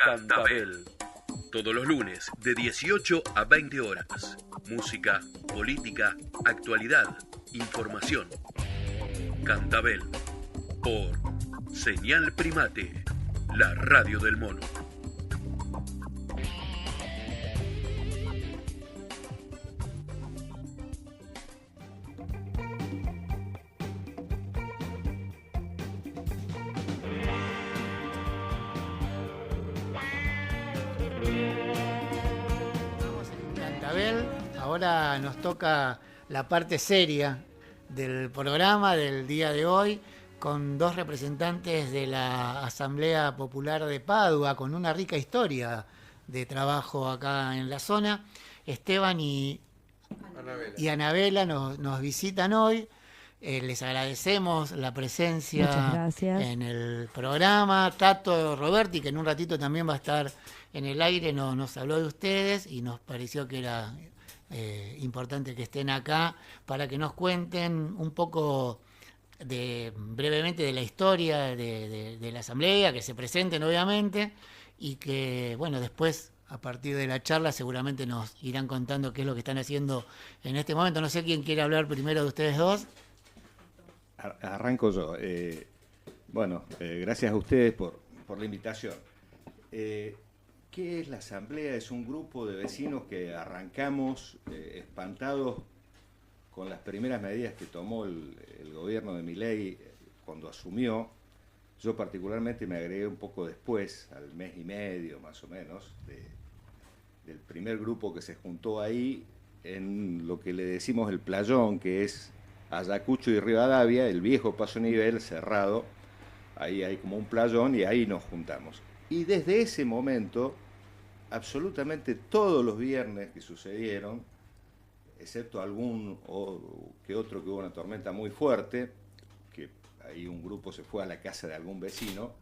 Cantabel. Todos los lunes de 18 a 20 horas. Música, política, actualidad, información. Cantabel. Por Señal Primate, la radio del mono. Ahora nos toca la parte seria del programa del día de hoy, con dos representantes de la Asamblea Popular de Padua, con una rica historia de trabajo acá en la zona. Esteban y Anabela nos visitan hoy. Les agradecemos la presencia en el programa. Tato Roberti, que en un ratito también va a estar en el aire, nos habló de ustedes y nos pareció que era importante que estén acá para que nos cuenten un poco brevemente de la historia de la asamblea, que se presenten obviamente y que bueno, después a partir de la charla seguramente nos irán contando qué es lo que están haciendo en este momento. No sé quién quiere hablar primero de ustedes dos. Arranco yo. Gracias a ustedes por la invitación. ¿Qué es la Asamblea? Es un grupo de vecinos que arrancamos espantados con las primeras medidas que tomó el gobierno de Milei cuando asumió. Yo particularmente me agregué un poco después, al mes y medio más o menos, del primer grupo que se juntó ahí en lo que le decimos el playón, que es Ayacucho y Rivadavia, el viejo paso nivel cerrado. Ahí hay como un playón y ahí nos juntamos. Y desde ese momento, absolutamente todos los viernes que sucedieron, excepto algún que otro que hubo una tormenta muy fuerte, que ahí un grupo se fue a la casa de algún vecino,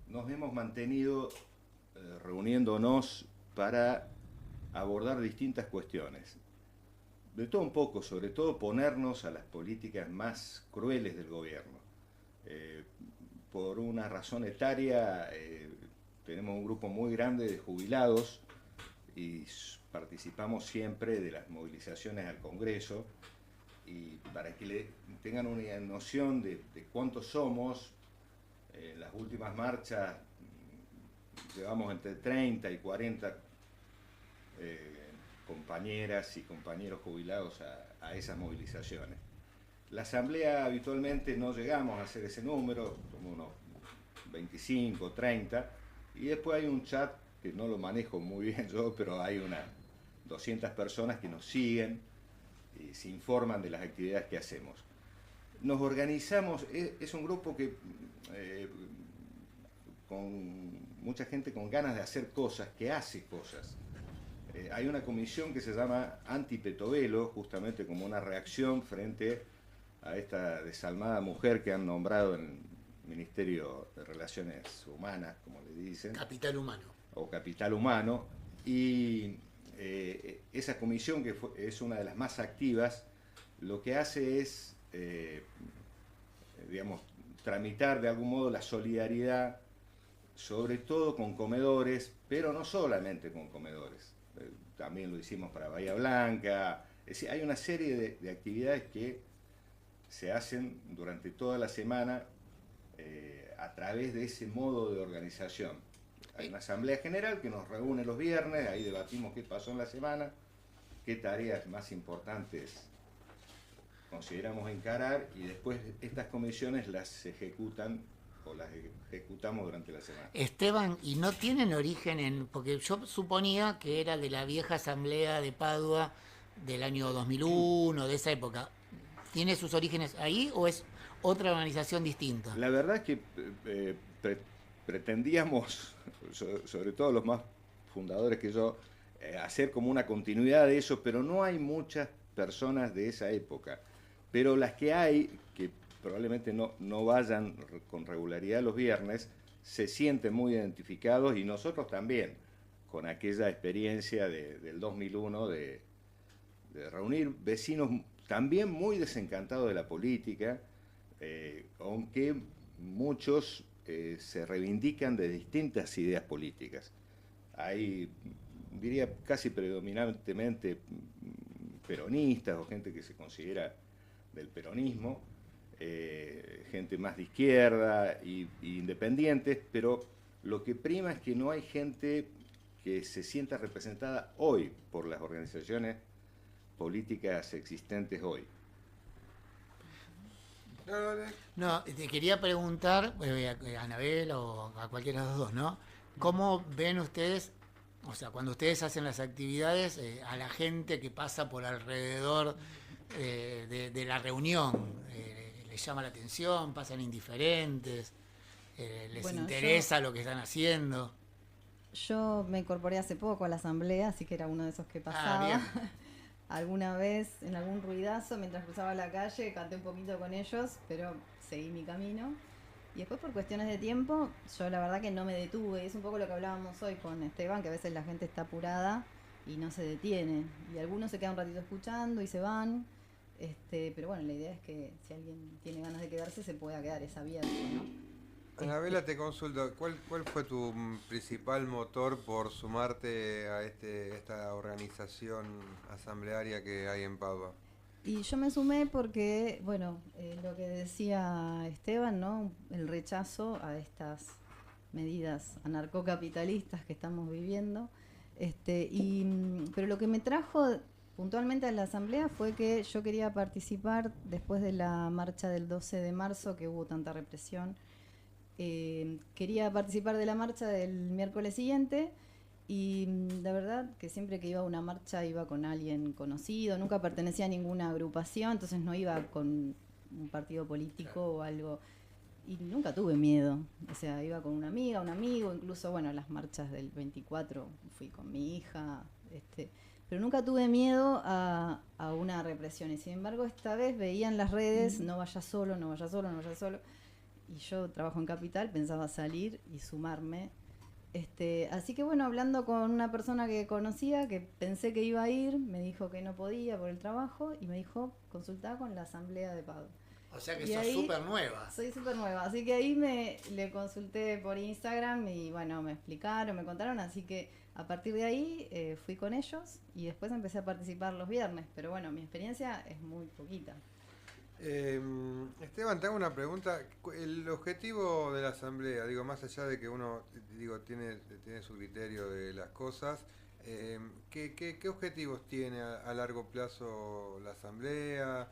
nos hemos mantenido reuniéndonos para abordar distintas cuestiones. De todo un poco, sobre todo ponernos a las políticas más crueles del gobierno. Por una razón etaria, tenemos un grupo muy grande de jubilados y participamos siempre de las movilizaciones al Congreso. Y para que tengan una noción de cuántos somos, en las últimas marchas llevamos entre 30 y 40 compañeras y compañeros jubilados a esas movilizaciones. La asamblea habitualmente no llegamos a hacer ese número, como unos 25, 30, y después hay un chat que no lo manejo muy bien yo, pero hay unas 200 personas que nos siguen y se informan de las actividades que hacemos. Nos organizamos, es un grupo que con mucha gente con ganas de hacer cosas, que hace cosas. Hay una comisión que se llama Anti-Petovelo, justamente como una reacción frente a esta desalmada mujer que han nombrado en el Ministerio de Relaciones Humanas, como le dicen. Capital Humano. O Capital Humano. Y esa comisión, que es una de las más activas, lo que hace es, tramitar de algún modo la solidaridad, sobre todo con comedores, pero no solamente con comedores. También lo hicimos para Bahía Blanca. Es decir, hay una serie de actividades que se hacen durante toda la semana a través de ese modo de organización. Hay una asamblea general que nos reúne los viernes, ahí debatimos qué pasó en la semana, qué tareas más importantes consideramos encarar, y después estas comisiones las ejecutan o las ejecutamos durante la semana. Esteban, ¿y no tienen origen porque yo suponía que era de la vieja asamblea de Padua del año 2001, de esa época? ¿Tiene sus orígenes ahí o es otra organización distinta? La verdad es que pretendíamos, sobre todo los más fundadores que yo, hacer como una continuidad de eso, pero no hay muchas personas de esa época. Pero las que hay, que probablemente no vayan con regularidad los viernes, se sienten muy identificados, y nosotros también, con aquella experiencia del 2001 de reunir vecinos también muy desencantados de la política, aunque muchos se reivindican de distintas ideas políticas. hay, diría, casi predominantemente peronistas o gente que se considera del peronismo, gente más de izquierda y independientes, pero lo que prima es que no hay gente que se sienta representada hoy por las organizaciones políticas existentes hoy. No, te quería preguntar, a Anabel o a cualquiera de los dos, ¿no? ¿Cómo ven ustedes, o sea, cuando ustedes hacen las actividades, a la gente que pasa por alrededor de la reunión? ¿Les llama la atención? ¿Pasan indiferentes? ¿Les interesa lo que están haciendo? Yo me incorporé hace poco a la asamblea, así que era uno de esos que pasaba. Alguna vez, en algún ruidazo, mientras cruzaba la calle, canté un poquito con ellos, pero seguí mi camino. Y después, por cuestiones de tiempo, yo la verdad que no me detuve. Es un poco lo que hablábamos hoy con Esteban, que a veces la gente está apurada y no se detiene. Y algunos se quedan un ratito escuchando y se van. Pero bueno, la idea es que si alguien tiene ganas de quedarse, se pueda quedar, es abierto, ¿no? Anabela, te consulto, ¿cuál fue tu principal motor por sumarte a esta organización asamblearia que hay en Padua? Y yo me sumé porque, bueno, lo que decía Esteban, ¿no? El rechazo a estas medidas anarcocapitalistas que estamos viviendo. Pero lo que me trajo puntualmente a la asamblea fue que yo quería participar después de la marcha del 12 de marzo, que hubo tanta represión. Quería participar de la marcha del miércoles siguiente y la verdad que siempre que iba a una marcha iba con alguien conocido, nunca pertenecía a ninguna agrupación, entonces no iba con un partido político o algo, y nunca tuve miedo, o sea, iba con una amiga, un amigo, incluso, bueno, las marchas del 24 fui con mi hija, pero nunca tuve miedo a una represión, y sin embargo esta vez veía en las redes, no vayas solo, no vayas solo, no vayas solo. Y yo trabajo en Capital, pensaba salir y sumarme. Así que bueno, hablando con una persona que conocía, que pensé que iba a ir, me dijo que no podía por el trabajo y me dijo, consultá con la asamblea de Padua. O sea que sos súper nueva. Soy súper nueva, así que ahí le consulté por Instagram y bueno, me explicaron, me contaron, así que a partir de ahí fui con ellos y después empecé a participar los viernes, pero bueno, mi experiencia es muy poquita. Esteban, te hago una pregunta. El objetivo de la asamblea, digo, más allá de que uno tiene su criterio de las cosas, ¿qué objetivos tiene a largo plazo la asamblea?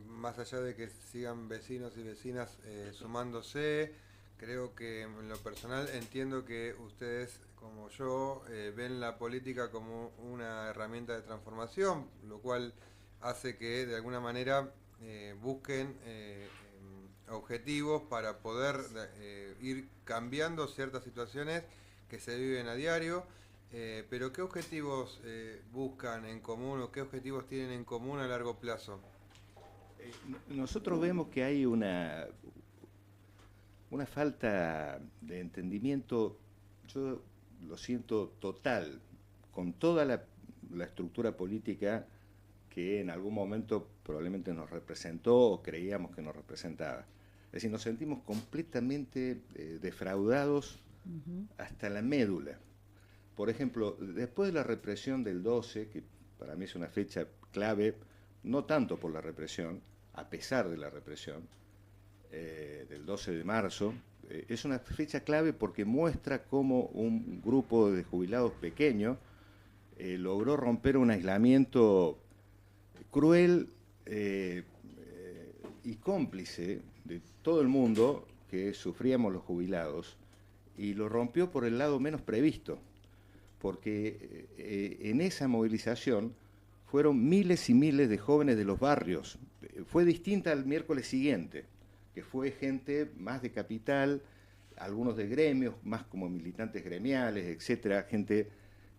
Más allá de que sigan vecinos y vecinas sumándose, creo que en lo personal entiendo que ustedes, como yo, ven la política como una herramienta de transformación, lo cual hace que de alguna manera busquen objetivos para poder ir cambiando ciertas situaciones que se viven a diario, pero ¿qué objetivos buscan en común o qué objetivos tienen en común a largo plazo? Nosotros vemos que hay una falta de entendimiento, yo lo siento total, con toda la estructura política que en algún momento probablemente nos representó o creíamos que nos representaba. Es decir, nos sentimos completamente defraudados hasta la médula. Por ejemplo, después de la represión del 12, que para mí es una fecha clave, no tanto por la represión, a pesar de la represión, del 12 de marzo, es una fecha clave porque muestra cómo un grupo de jubilados pequeño logró romper un aislamiento cruel y cómplice de todo el mundo que sufríamos los jubilados, y lo rompió por el lado menos previsto, porque en esa movilización fueron miles y miles de jóvenes de los barrios. Fue distinta al miércoles siguiente, que fue gente más de Capital, algunos de gremios, más como militantes gremiales, etcétera, gente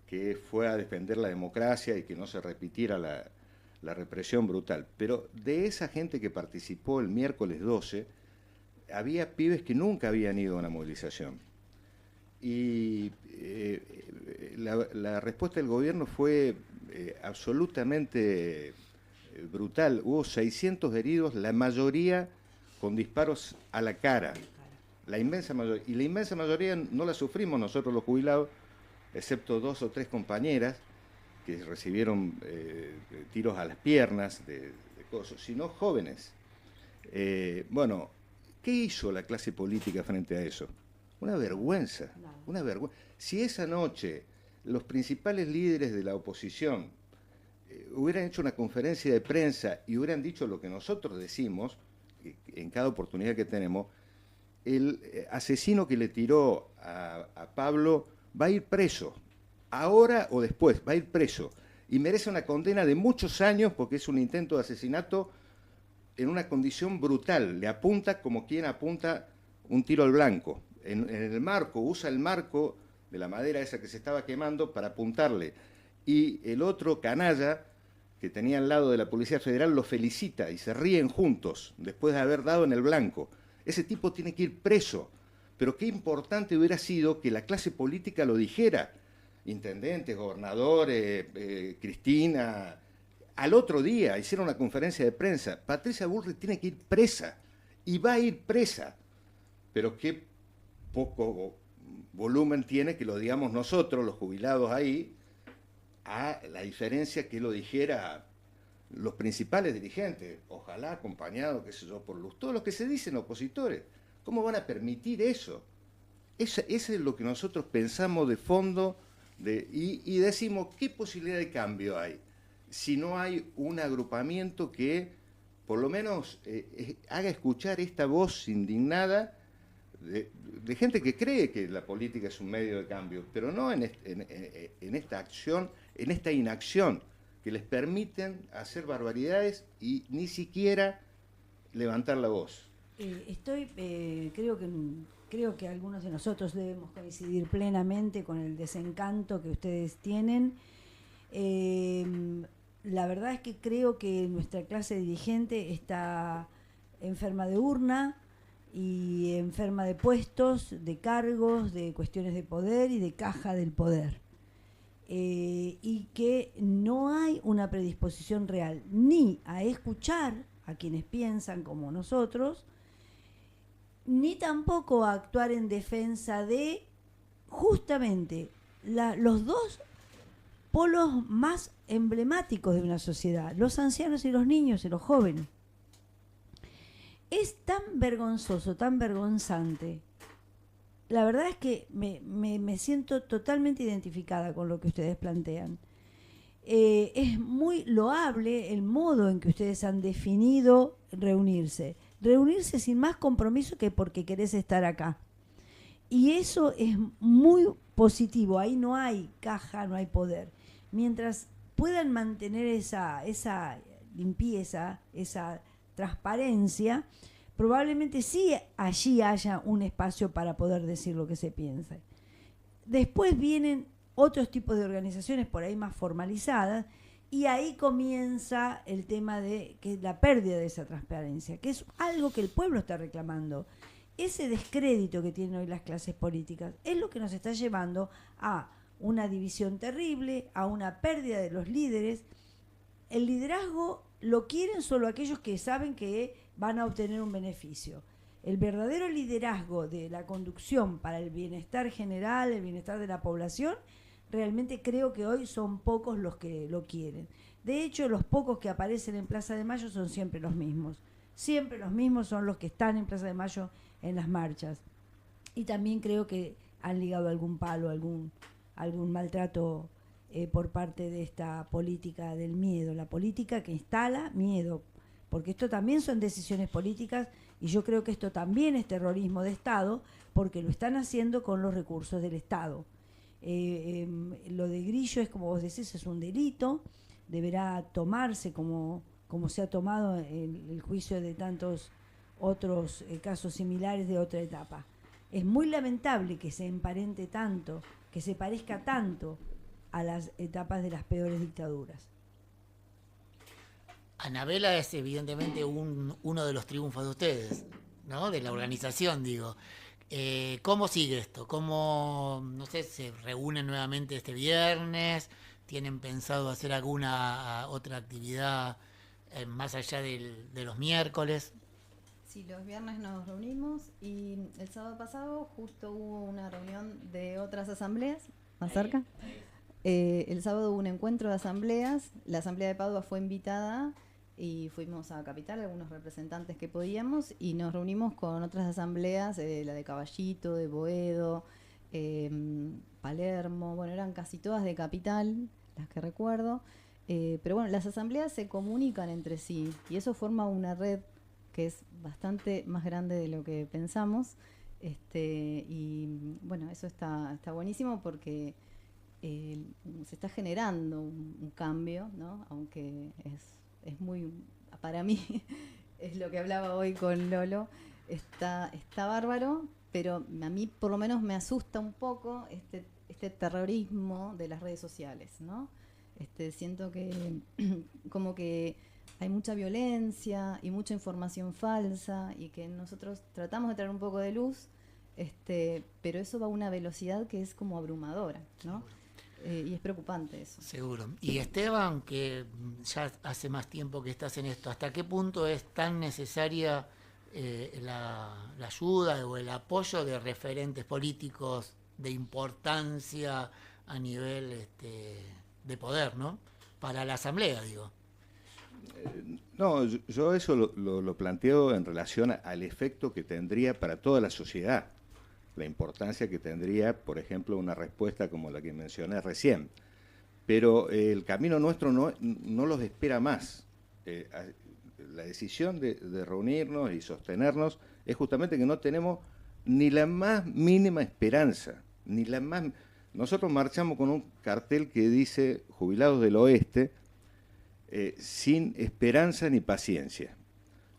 que fue a defender la democracia y que no se repitiera la represión brutal. Pero de esa gente que participó el miércoles 12, había pibes que nunca habían ido a una movilización. Y la respuesta del gobierno fue absolutamente brutal. Hubo 600 heridos, la mayoría con disparos a la cara. La inmensa mayoría. Y la inmensa mayoría no la sufrimos nosotros los jubilados, excepto 2 o 3 compañeras que recibieron tiros a las piernas de cosas, sino jóvenes. Bueno, ¿qué hizo la clase política frente a eso? Una vergüenza, una vergüenza. Si esa noche los principales líderes de la oposición hubieran hecho una conferencia de prensa y hubieran dicho lo que nosotros decimos en cada oportunidad que tenemos, el asesino que le tiró a Pablo va a ir preso, ahora o después, va a ir preso, y merece una condena de muchos años porque es un intento de asesinato en una condición brutal, le apunta como quien apunta un tiro al blanco, en el marco, usa el marco de la madera esa que se estaba quemando para apuntarle, y el otro canalla que tenía al lado de la Policía Federal lo felicita y se ríen juntos después de haber dado en el blanco. Ese tipo tiene que ir preso, pero qué importante hubiera sido que la clase política lo dijera, intendentes, gobernadores, Cristina. Al otro día hicieron una conferencia de prensa, Patricia Bullrich tiene que ir presa, y va a ir presa, pero qué poco volumen tiene que lo digamos nosotros, los jubilados ahí, a la diferencia que lo dijera los principales dirigentes, ojalá acompañado, qué sé yo, por todos los que se dicen opositores. ¿Cómo van a permitir eso? Eso es lo que nosotros pensamos de fondo y decimos, ¿qué posibilidad de cambio hay? Si no hay un agrupamiento que por lo menos haga escuchar esta voz indignada de gente que cree que la política es un medio de cambio, pero no en esta acción, en esta inacción, que les permiten hacer barbaridades y ni siquiera levantar la voz. Creo que algunos de nosotros debemos coincidir plenamente con el desencanto que ustedes tienen. La verdad es que creo que nuestra clase dirigente está enferma de urna y enferma de puestos, de cargos, de cuestiones de poder y de caja del poder. Y que no hay una predisposición real ni a escuchar a quienes piensan como nosotros, ni tampoco a actuar en defensa de justamente los dos polos más emblemáticos de una sociedad, los ancianos y los niños y los jóvenes. Es tan vergonzoso, tan vergonzante. La verdad es que me siento totalmente identificada con lo que ustedes plantean. Es muy loable el modo en que ustedes han definido reunirse. Reunirse sin más compromiso que porque querés estar acá. Y eso es muy positivo. Ahí no hay caja, no hay poder. Mientras puedan mantener esa limpieza, esa transparencia, probablemente sí allí haya un espacio para poder decir lo que se piensa. Después vienen otros tipos de organizaciones por ahí más formalizadas y ahí comienza el tema de que la pérdida de esa transparencia, que es algo que el pueblo está reclamando. Ese descrédito que tienen hoy las clases políticas es lo que nos está llevando a una división terrible, a una pérdida de los líderes. El liderazgo lo quieren solo aquellos que saben que van a obtener un beneficio. El verdadero liderazgo de la conducción para el bienestar general, el bienestar de la población, realmente creo que hoy son pocos los que lo quieren. De hecho, los pocos que aparecen en Plaza de Mayo son siempre los mismos. Siempre los mismos son los que están en Plaza de Mayo en las marchas. Y también creo que han ligado algún palo, algún maltrato por parte de esta política del miedo, la política que instala miedo, porque esto también son decisiones políticas y yo creo que esto también es terrorismo de Estado, porque lo están haciendo con los recursos del Estado. Lo de Grillo es, como vos decís, es un delito, deberá tomarse como se ha tomado en el juicio de tantos otros casos similares de otra etapa. Es muy lamentable que se emparente tanto, que se parezca tanto a las etapas de las peores dictaduras. Anabela es evidentemente uno de los triunfos de ustedes, ¿no? De la organización, digo. ¿Cómo sigue esto? ¿Cómo, no sé, se reúnen nuevamente este viernes? ¿Tienen pensado hacer alguna otra actividad más allá de los miércoles? Sí, los viernes nos reunimos y el sábado pasado justo hubo una reunión de otras asambleas más cerca. El sábado hubo un encuentro de asambleas. La asamblea de Padua fue invitada y fuimos a Capital, algunos representantes que podíamos, y nos reunimos con otras asambleas, la de Caballito, de Boedo, Palermo, bueno, eran casi todas de Capital, las que recuerdo. Pero bueno, las asambleas se comunican entre sí y eso forma una red que es bastante más grande de lo que pensamos. Y bueno, eso está buenísimo porque se está generando un cambio, ¿no? Aunque es muy, para mí, es lo que hablaba hoy con Lolo, está bárbaro, pero a mí por lo menos me asusta un poco este terrorismo de las redes sociales, ¿no? Siento que como que hay mucha violencia y mucha información falsa y que nosotros tratamos de traer un poco de luz, pero eso va a una velocidad que es como abrumadora, ¿no? Y es preocupante eso. Seguro. Y Esteban, que ya hace más tiempo que estás en esto, ¿hasta qué punto es tan necesaria la ayuda o el apoyo de referentes políticos de importancia a nivel de poder, ¿no? Para la asamblea, digo. No, yo eso lo planteo en relación al efecto que tendría para toda la sociedad, la importancia que tendría, por ejemplo, una respuesta como la que mencioné recién. Pero el camino nuestro no los espera más. La decisión de reunirnos y sostenernos es justamente que no tenemos ni la más mínima esperanza, ni la más... Nosotros marchamos con un cartel que dice Jubilados del Oeste, sin esperanza ni paciencia.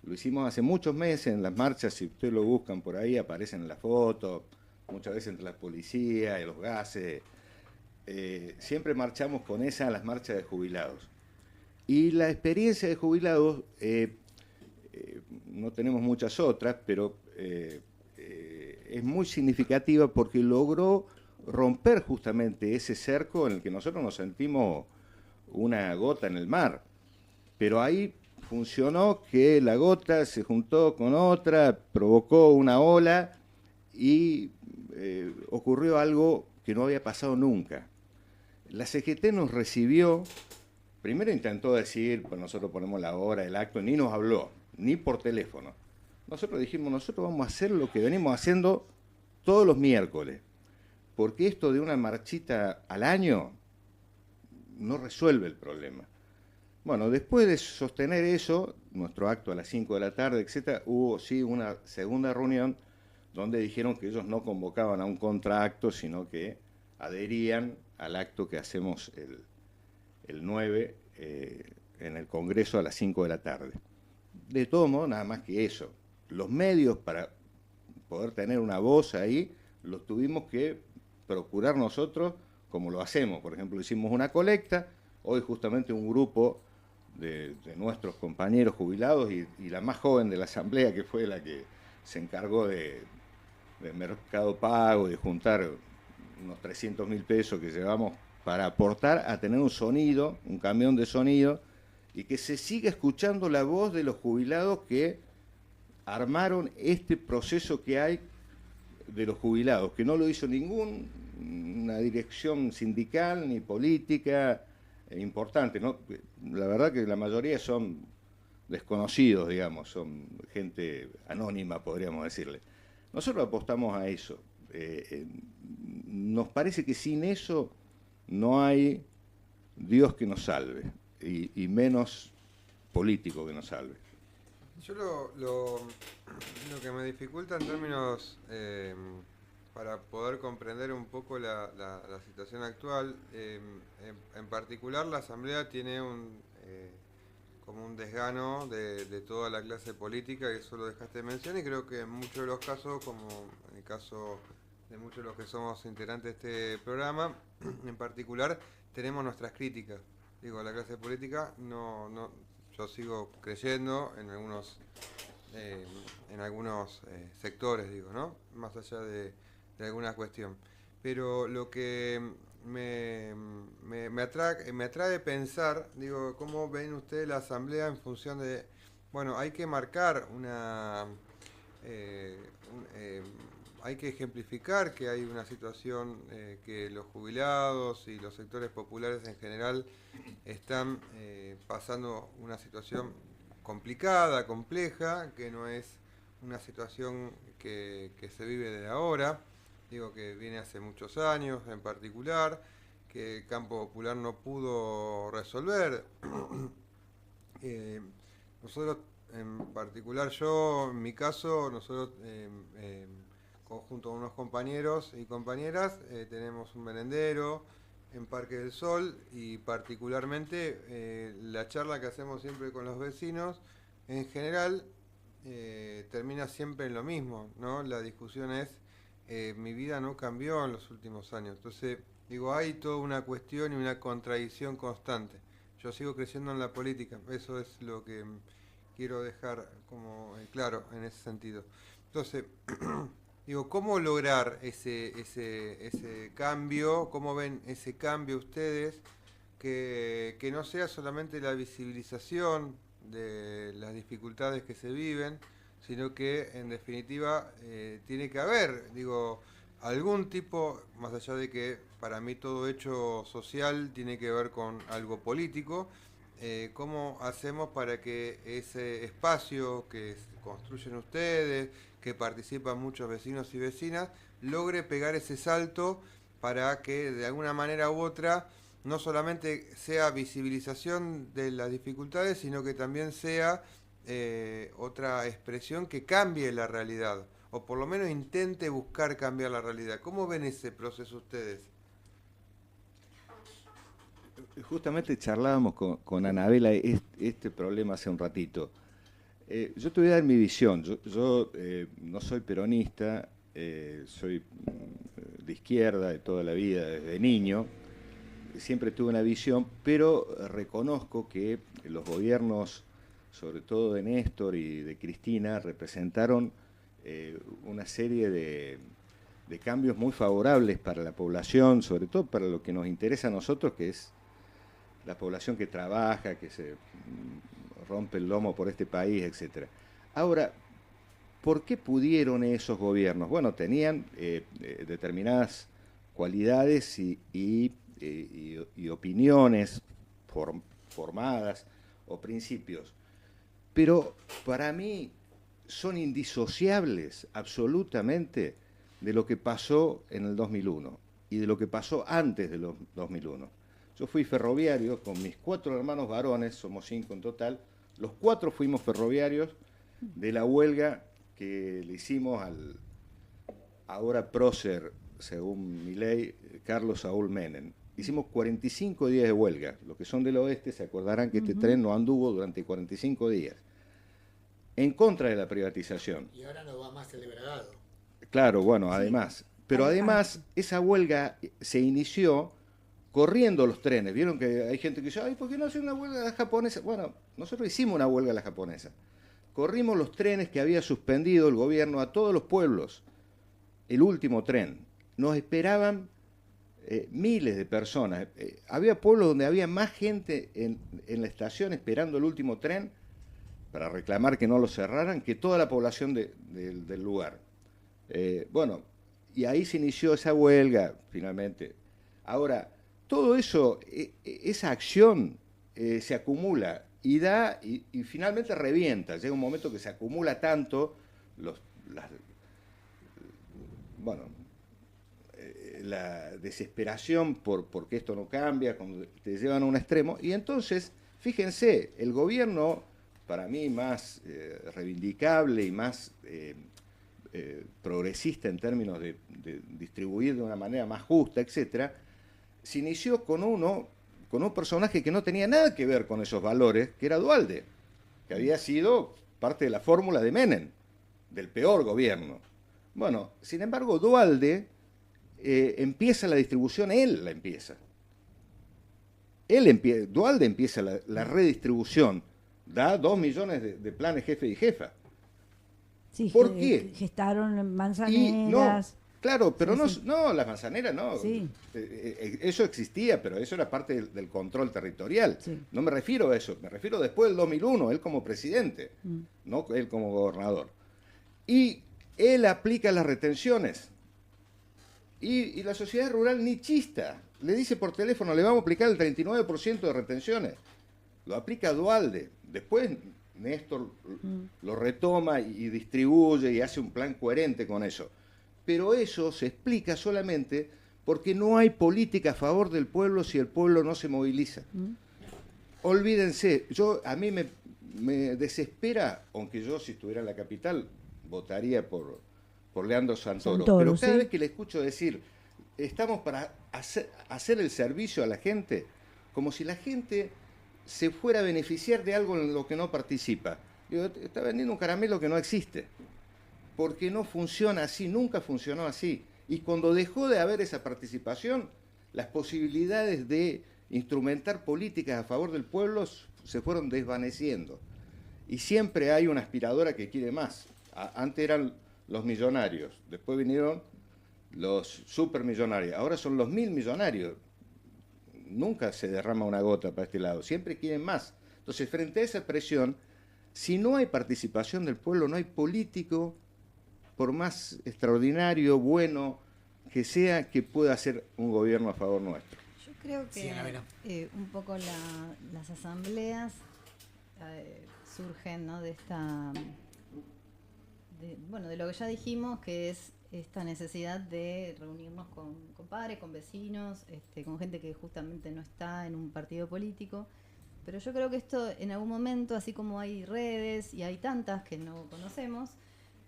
Lo hicimos hace muchos meses en las marchas, si ustedes lo buscan por ahí, aparecen en las fotos, muchas veces entre la policía y los gases. Siempre marchamos con esa en las marchas de jubilados. Y la experiencia de jubilados, no tenemos muchas otras, pero es muy significativa porque logró romper justamente ese cerco en el que nosotros nos sentimos una gota en el mar. Pero ahí funcionó que la gota se juntó con otra, provocó una ola y ocurrió algo que no había pasado nunca. La CGT nos recibió, primero intentó decir, pues nosotros ponemos la hora, el acto, ni nos habló, ni por teléfono. Nosotros dijimos, nosotros vamos a hacer lo que venimos haciendo todos los miércoles, porque esto de una marchita al año no resuelve el problema. Bueno, después de sostener eso, nuestro acto a las 5 de la tarde, etc., hubo sí una segunda reunión donde dijeron que ellos no convocaban a un contraacto, sino que adherían al acto que hacemos el 9 en el Congreso a las 5 de la tarde. De todo modo, nada más que eso. Los medios para poder tener una voz ahí los tuvimos que procurar nosotros como lo hacemos. Por ejemplo, hicimos una colecta, hoy justamente un grupo de nuestros compañeros jubilados y la más joven de la asamblea, que fue la que se encargó de Mercado Pago, de juntar unos 300.000 pesos que llevamos para aportar a tener un sonido, un camión de sonido, y que se siga escuchando la voz de los jubilados que armaron este proceso que hay de los jubilados, que no lo hizo ninguna dirección sindical ni política importante, ¿no? La verdad que la mayoría son desconocidos, digamos, son gente anónima, podríamos decirle. Nosotros apostamos a eso. Nos parece que sin eso no hay Dios que nos salve, y menos político que nos salve. Yo lo que me dificulta en términos para poder comprender un poco la situación actual, en particular la Asamblea tiene como un desgano de toda la clase política, que eso lo dejaste de mencionar, y creo que en muchos de los casos, como en el caso de muchos de los que somos integrantes de este programa, en particular tenemos nuestras críticas. Digo, la clase política yo sigo creyendo en algunos sectores, digo, ¿no? Más allá de alguna cuestión. Pero lo que me atrae pensar, digo, ¿cómo ven ustedes la asamblea en función de, bueno, hay que marcar hay que ejemplificar que hay una situación que los jubilados y los sectores populares en general están pasando una situación complicada, compleja, que no es una situación que se vive de ahora, digo que viene hace muchos años en particular, que el campo popular no pudo resolver. Nosotros, en particular yo, en mi caso, nosotros junto con unos compañeros y compañeras tenemos un merendero en Parque del Sol y particularmente la charla que hacemos siempre con los vecinos, en general termina siempre en lo mismo, ¿no? La discusión es, mi vida no cambió en los últimos años, entonces digo, hay toda una cuestión y una contradicción constante. Yo sigo creciendo en la política, eso es lo que quiero dejar como claro en ese sentido. Entonces, digo, ¿cómo lograr ese cambio? ¿Cómo ven ese cambio ustedes? Que no sea solamente la visibilización de las dificultades que se viven, sino que en definitiva tiene que haber, digo, algún tipo, más allá de que para mí todo hecho social tiene que ver con algo político, ¿cómo hacemos para que ese espacio que construyen ustedes, que participan muchos vecinos y vecinas, logre pegar ese salto para que de alguna manera u otra no solamente sea visibilización de las dificultades, sino que también sea otra expresión que cambie la realidad, o por lo menos intente buscar cambiar la realidad? ¿Cómo ven ese proceso ustedes? Justamente charlábamos con Anabela este problema hace un ratito. Yo te voy a dar mi visión. Yo no soy peronista, soy de izquierda de toda la vida, desde niño. Siempre tuve una visión, pero reconozco que los gobiernos, sobre todo de Néstor y de Cristina, representaron una serie de cambios muy favorables para la población, sobre todo para lo que nos interesa a nosotros, que es la población que trabaja, que se rompe el lomo por este país, etc. Ahora, ¿por qué pudieron esos gobiernos? Bueno, tenían determinadas cualidades y opiniones formadas o principios, pero para mí son indisociables absolutamente de lo que pasó en el 2001 y de lo que pasó antes del 2001. Yo fui ferroviario con mis 4 hermanos varones, somos 5 en total, los 4 fuimos ferroviarios de la huelga que le hicimos al ahora prócer, según mi ley, Carlos Saúl Menem. Hicimos 45 días de huelga. Los que son del oeste se acordarán que este tren no anduvo durante 45 días. En contra de la privatización. Y ahora no va más el Bragado. Claro, bueno, además. Pero además, esa huelga se inició corriendo los trenes. Vieron que hay gente que dice, ay, ¿por qué no hacen una huelga a la japonesa? Bueno, nosotros hicimos una huelga a la japonesa. Corrimos los trenes que había suspendido el gobierno a todos los pueblos. El último tren. Nos esperaban miles de personas. Había pueblos donde había más gente en la estación esperando el último tren para reclamar que no lo cerraran que toda la población del lugar. Bueno, y ahí se inició esa huelga, finalmente. Ahora, todo eso, esa acción se acumula y da y finalmente revienta. Llega un momento que se acumula tanto la desesperación porque esto no cambia, cuando te llevan a un extremo. Y entonces, fíjense, el gobierno, para mí más reivindicable y más progresista en términos de distribuir de una manera más justa, etcétera, se inició con un personaje que no tenía nada que ver con esos valores, que era Duhalde, que había sido parte de la fórmula de Menem, del peor gobierno. Bueno, sin embargo, Duhalde empieza la distribución, él la empieza. Duhalde empieza la redistribución, da 2 millones de planes jefe y jefa. Sí, ¿Por qué? Gestaron manzaneras. Claro, pero sí. no, las manzaneras no. Sí. Eso existía, pero eso era parte del control territorial. Sí. No me refiero a eso, me refiero después del 2001, él como presidente, no él como gobernador. Y él aplica las retenciones. Y la sociedad rural ni chista. Le dice por teléfono, le vamos a aplicar el 39% de retenciones. Lo aplica Duhalde. Después Néstor lo retoma y distribuye y hace un plan coherente con eso. Pero eso se explica solamente porque no hay política a favor del pueblo si el pueblo no se moviliza. Olvídense, a mí me desespera, aunque yo si estuviera en la capital votaría por Leandro Santoro, pero cada vez que le escucho decir, estamos para hacer el servicio a la gente, como si la gente se fuera a beneficiar de algo en lo que no participa. Digo, está vendiendo un caramelo que no existe, porque no funciona así, nunca funcionó así. Y cuando dejó de haber esa participación, las posibilidades de instrumentar políticas a favor del pueblo se fueron desvaneciendo. Y siempre hay una aspiradora que quiere más. Antes eran los millonarios, después vinieron los supermillonarios, ahora son los 1000 millonarios. Nunca se derrama una gota para este lado, siempre quieren más. Entonces, frente a esa presión, si no hay participación del pueblo, no hay político, por más extraordinario, bueno que sea, que pueda hacer un gobierno a favor nuestro. Yo creo que un poco las asambleas surgen, ¿no?, de esta... de lo que ya dijimos, que es esta necesidad de reunirnos con padres, con vecinos, con gente que justamente no está en un partido político. Pero yo creo que esto en algún momento, así como hay redes y hay tantas que no conocemos,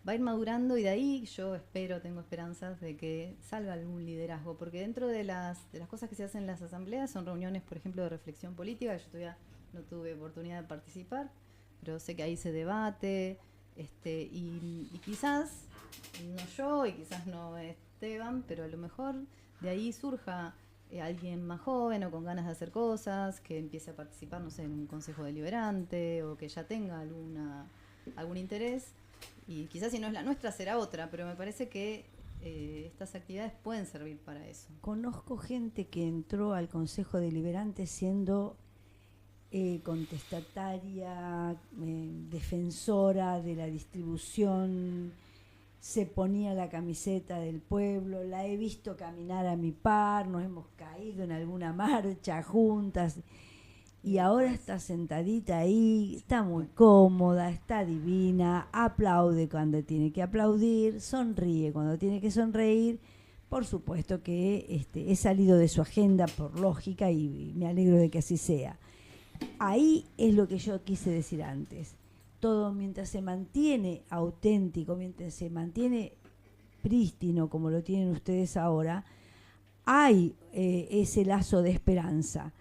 va a ir madurando, y de ahí yo tengo esperanzas de que salga algún liderazgo, porque dentro de las cosas que se hacen en las asambleas son reuniones, por ejemplo, de reflexión política, que yo todavía no tuve oportunidad de participar, pero sé que ahí se debate, y quizás, no yo y quizás no Esteban, pero a lo mejor de ahí surja alguien más joven o con ganas de hacer cosas, que empiece a participar, no sé, en un consejo deliberante, o que ya tenga algún interés, y quizás si no es la nuestra será otra, pero me parece que estas actividades pueden servir para eso. Conozco gente que entró al consejo deliberante siendo contestataria, defensora de la distribución, se ponía la camiseta del pueblo, la he visto caminar a mi par, nos hemos caído en alguna marcha juntas, y ahora está sentadita ahí, está muy cómoda, está divina, aplaude cuando tiene que aplaudir, sonríe cuando tiene que sonreír. Por supuesto que he salido de su agenda por lógica, y me alegro de que así sea. Ahí es lo que yo quise decir antes. Todo mientras se mantiene auténtico, mientras se mantiene prístino como lo tienen ustedes ahora, hay ese lazo de esperanza.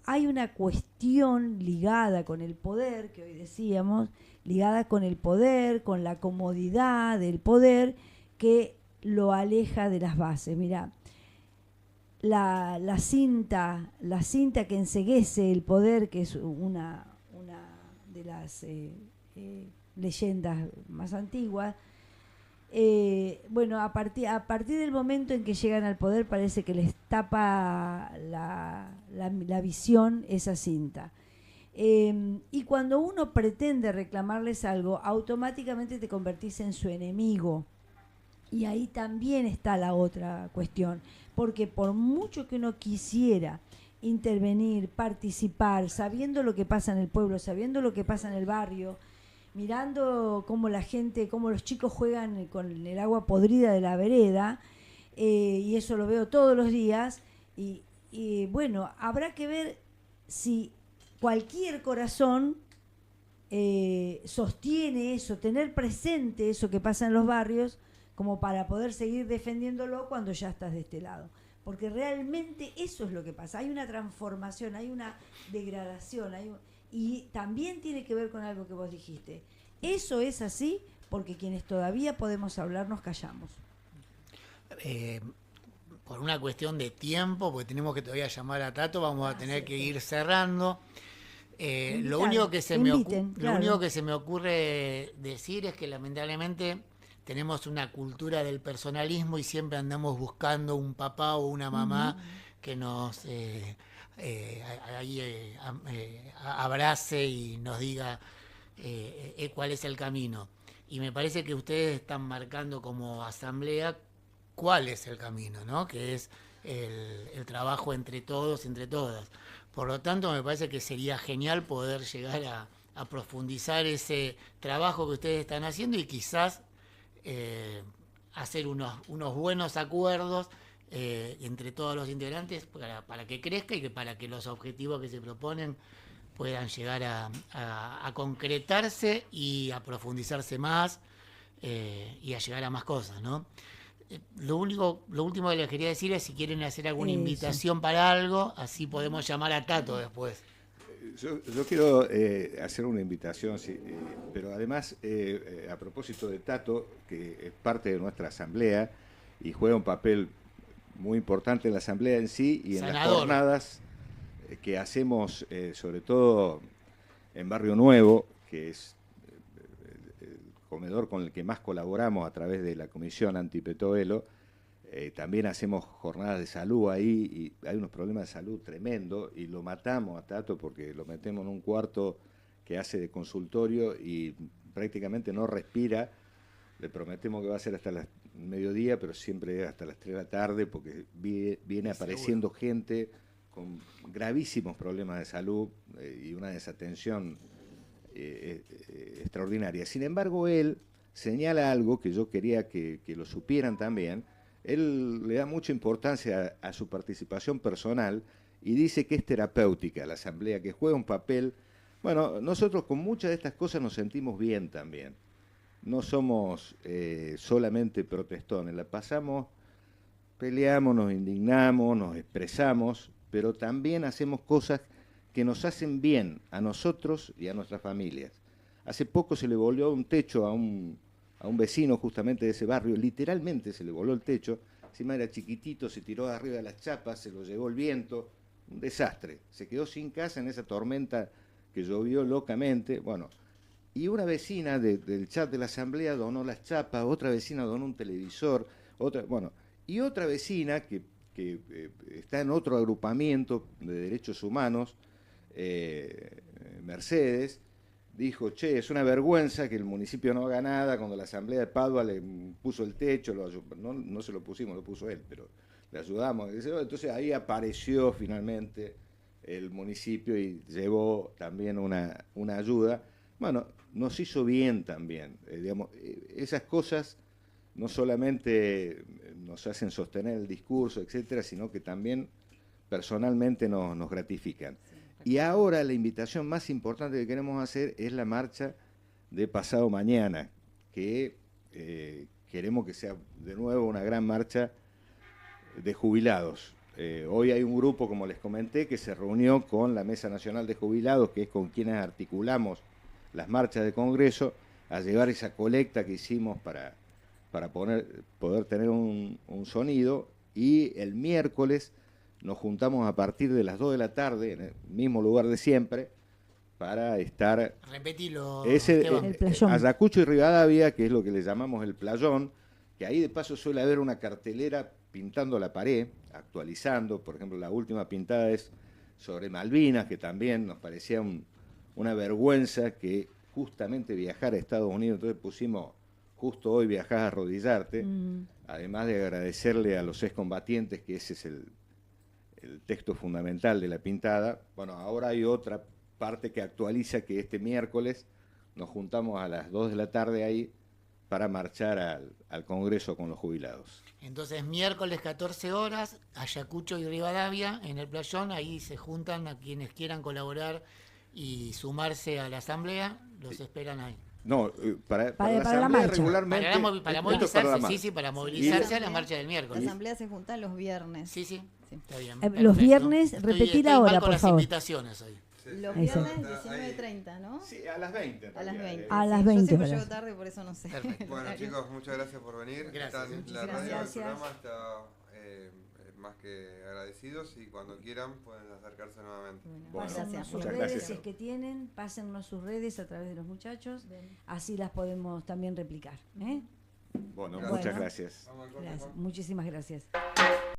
Hay una cuestión ligada con el poder, que hoy decíamos, ligada con el poder, con la comodidad del poder, que lo aleja de las bases. Mirá, la cinta que enceguece el poder, que es una de las leyendas más antiguas, a partir del momento en que llegan al poder parece que les tapa la visión esa cinta. Y cuando uno pretende reclamarles algo, automáticamente te convertís en su enemigo. Y ahí también está la otra cuestión, porque por mucho que uno quisiera intervenir, participar, sabiendo lo que pasa en el pueblo, sabiendo lo que pasa en el barrio, mirando cómo la gente, cómo los chicos juegan con el agua podrida de la vereda, y eso lo veo todos los días, y bueno, habrá que ver si cualquier corazón sostiene eso, tener presente eso que pasa en los barrios, como para poder seguir defendiéndolo cuando ya estás de este lado. Porque realmente eso es lo que pasa. Hay una transformación, hay una degradación, y también tiene que ver con algo que vos dijiste. Eso es así porque quienes todavía podemos hablar nos callamos. Por una cuestión de tiempo, porque tenemos que todavía llamar a Tato, vamos a tener que ir cerrando. Lo único que se me ocurre decir es que lamentablemente tenemos una cultura del personalismo y siempre andamos buscando un papá o una mamá que nos abrace y nos diga cuál es el camino. y me parece que ustedes están marcando como asamblea cuál es el camino, ¿no? Que es el trabajo entre todos, entre todas. Por lo tanto, me parece que sería genial poder llegar a profundizar ese trabajo que ustedes están haciendo y quizás hacer unos buenos acuerdos entre todos los integrantes para que crezca y para que los objetivos que se proponen puedan llegar a concretarse y a profundizarse más y a llegar a más cosas, ¿no? Lo último que les quería decir es si quieren hacer alguna invitación para algo, así podemos llamar a Tato después. Yo quiero hacer una invitación, sí, pero además, a propósito de Tato, que es parte de nuestra asamblea y juega un papel muy importante en la asamblea en sí y en las jornadas que hacemos, sobre todo en Barrio Nuevo, que es el comedor con el que más colaboramos a través de la Comisión Anti-Petovelo. También hacemos jornadas de salud ahí y hay unos problemas de salud tremendos y lo matamos a Tato porque lo metemos en un cuarto que hace de consultorio y prácticamente no respira. Le prometemos que va a ser hasta el mediodía, pero siempre es hasta las 3 de la tarde porque viene apareciendo gente con gravísimos problemas de salud y una desatención extraordinaria. Sin embargo, él señala algo que yo quería que lo supieran también. Él le da mucha importancia a su participación personal y dice que es terapéutica la asamblea, que juega un papel. Bueno, nosotros con muchas de estas cosas nos sentimos bien también. No somos solamente protestones, la pasamos, peleamos, nos indignamos, nos expresamos, pero también hacemos cosas que nos hacen bien a nosotros y a nuestras familias. Hace poco se le volvió un techo a un vecino justamente de ese barrio, literalmente se le voló el techo, encima era chiquitito, se tiró de arriba de las chapas, se lo llevó el viento, un desastre. Se quedó sin casa en esa tormenta que llovió locamente. Bueno, y una vecina del chat de la asamblea donó las chapas, otra vecina donó un televisor, y otra vecina que está en otro agrupamiento de derechos humanos, Mercedes, dijo, che, es una vergüenza que el municipio no haga nada cuando la asamblea de Padua le puso el techo, no se lo pusimos, lo puso él, pero le ayudamos. Entonces ahí apareció finalmente el municipio y llevó también una ayuda. Bueno, nos hizo bien también. Digamos, esas cosas no solamente nos hacen sostener el discurso, etcétera, sino que también personalmente nos gratifican. Y ahora la invitación más importante que queremos hacer es la marcha de pasado mañana, que queremos que sea de nuevo una gran marcha de jubilados. Hoy hay un grupo, como les comenté, que se reunió con la Mesa Nacional de Jubilados, que es con quienes articulamos las marchas de Congreso, a llevar esa colecta que hicimos para poder tener un sonido, y el miércoles nos juntamos a partir de las 2 de la tarde, en el mismo lugar de siempre, para estar... Repetilo, el playón. Ayacucho y Rivadavia, que es lo que le llamamos el playón, que ahí de paso suele haber una cartelera pintando la pared, actualizando. Por ejemplo, la última pintada es sobre Malvinas, que también nos parecía una vergüenza que justamente viajar a Estados Unidos, entonces pusimos justo hoy viajás a arrodillarte, además de agradecerle a los excombatientes, que ese es el texto fundamental de la pintada. Bueno, ahora hay otra parte que actualiza, que este miércoles nos juntamos a las 2 de la tarde ahí para marchar al Congreso con los jubilados. Entonces, miércoles 14 horas, Ayacucho y Rivadavia, en el playón, ahí se juntan a quienes quieran colaborar y sumarse a la asamblea, los esperan ahí. No, para la la asamblea marcha. regularmente... Para movilizarse, para movilizarse a la marcha del La miércoles. asamblea se junta los viernes. Sí, está bien. Los Perfecto. viernes, Estoy repetir mal ahora, con por las favor. invitaciones hoy. Los Eso. viernes 19:30, ¿no? Sí, a las 20. A las 20. A las Sí, 20 yo siempre horas. llego tarde, por eso no sé. Perfecto. Bueno, chicos, muchas gracias por venir. Gracias. La Muchísimas radio del gracias. programa está más que agradecidos, y cuando quieran pueden acercarse nuevamente. Bueno, Pásennos sus muchas redes, gracias. si es que tienen, pásennos sus redes a través de los muchachos, así las podemos también replicar. Bueno, Bueno. muchas gracias. Vamos al corte, Gracias. Juan. Muchísimas gracias.